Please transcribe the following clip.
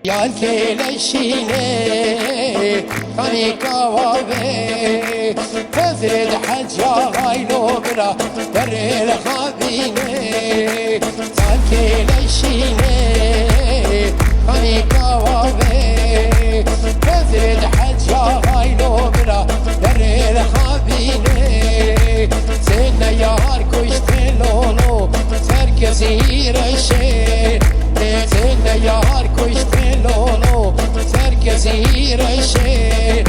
Yar keleşine kani kavave Tezred hacca gaylo bira derel habine Yar keleşine kani kavave Tezred hacca gaylo bira derel habine Sene yar kuşte lolo serkezi reşe Sene yar kuşte lolo serkezi reşe